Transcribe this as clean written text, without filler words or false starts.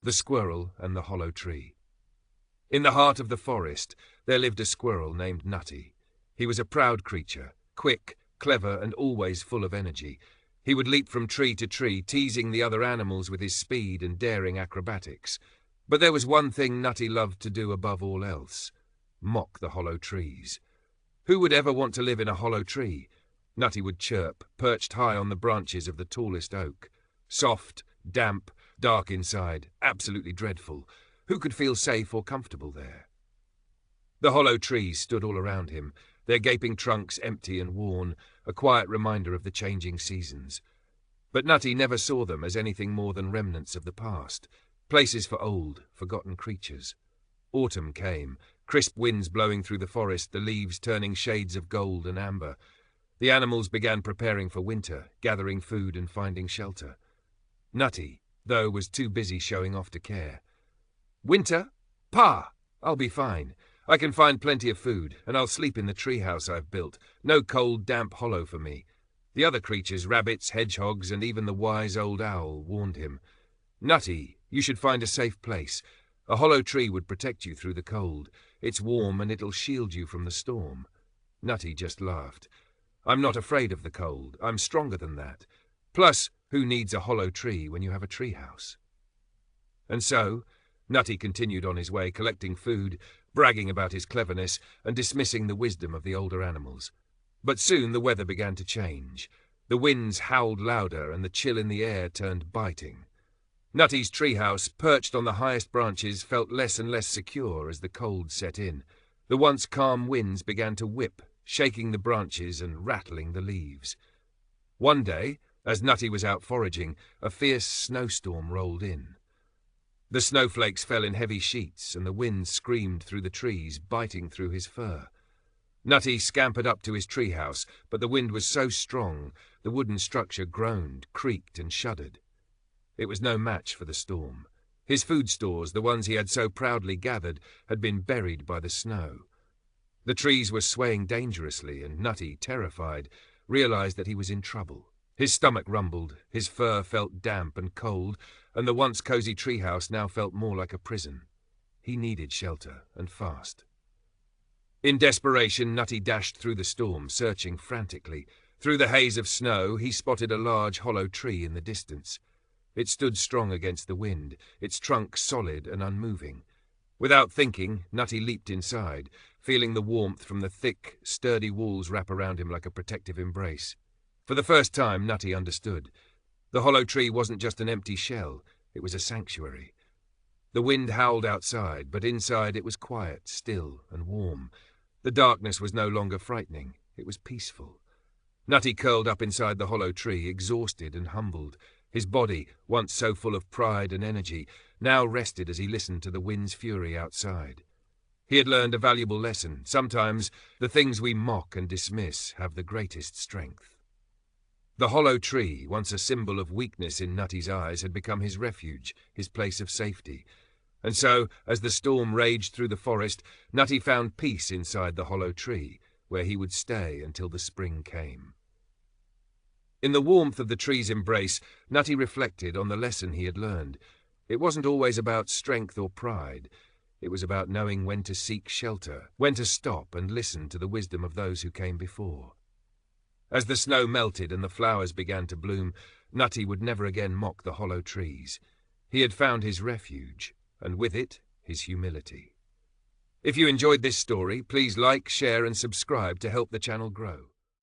The Squirrel and the Hollow Tree. In the heart of the forest, there lived a squirrel named Nutty. He was a proud creature, quick, clever, and always full of energy. He would leap from tree to tree, teasing the other animals with his speed and daring acrobatics. But there was one thing Nutty loved to do above all else: mock the hollow trees. Who would ever want to live in a hollow tree? Nutty would chirp, perched high on the branches of the tallest oak. Soft, damp, dark inside, absolutely dreadful. Who could feel safe or comfortable there? The hollow trees stood all around him, their gaping trunks empty and worn, a quiet reminder of the changing seasons. But Nutty never saw them as anything more than remnants of the past, places for old, forgotten creatures. Autumn came, crisp winds blowing through the forest, the leaves turning shades of gold and amber. The animals began preparing for winter, gathering food and finding shelter. Nutty, though, was too busy showing off to care. "Winter? Pa! I'll be fine. I can find plenty of food, and I'll sleep in the treehouse I've built. No cold, damp hollow for me." The other creatures, rabbits, hedgehogs, and even the wise old owl, warned him. "Nutty, you should find a safe place. A hollow tree would protect you through the cold. It's warm and it'll shield you from the storm." Nutty just laughed. "I'm not afraid of the cold. I'm stronger than that. Plus, who needs a hollow tree when you have a treehouse?" And so, Nutty continued on his way, collecting food, bragging about his cleverness, and dismissing the wisdom of the older animals. But soon the weather began to change. The winds howled louder, and the chill in the air turned biting. Nutty's treehouse, perched on the highest branches, felt less and less secure as the cold set in. The once calm winds began to whip, shaking the branches and rattling the leaves. One day, as Nutty was out foraging, a fierce snowstorm rolled in. The snowflakes fell in heavy sheets, and the wind screamed through the trees, biting through his fur. Nutty scampered up to his treehouse, but the wind was so strong, the wooden structure groaned, creaked, and shuddered. It was no match for the storm. His food stores, the ones he had so proudly gathered, had been buried by the snow. The trees were swaying dangerously, and Nutty, terrified, realized that he was in trouble. His stomach rumbled, his fur felt damp and cold, and the once cozy treehouse now felt more like a prison. He needed shelter, and fast. In desperation, Nutty dashed through the storm, searching frantically. Through the haze of snow, he spotted a large hollow tree in the distance. It stood strong against the wind, its trunk solid and unmoving. Without thinking, Nutty leaped inside, feeling the warmth from the thick, sturdy walls wrap around him like a protective embrace. For the first time, Nutty understood. The hollow tree wasn't just an empty shell, it was a sanctuary. The wind howled outside, but inside it was quiet, still, and warm. The darkness was no longer frightening, it was peaceful. Nutty curled up inside the hollow tree, exhausted and humbled. His body, once so full of pride and energy, now rested as he listened to the wind's fury outside. He had learned a valuable lesson. Sometimes the things we mock and dismiss have the greatest strength. The hollow tree, once a symbol of weakness in Nutty's eyes, had become his refuge, his place of safety. And so, as the storm raged through the forest, Nutty found peace inside the hollow tree, where he would stay until the spring came. In the warmth of the tree's embrace, Nutty reflected on the lesson he had learned. It wasn't always about strength or pride. It was about knowing when to seek shelter, when to stop and listen to the wisdom of those who came before. As the snow melted and the flowers began to bloom, Nutty would never again mock the hollow trees. He had found his refuge, and with it, his humility. If you enjoyed this story, please like, share, and subscribe to help the channel grow.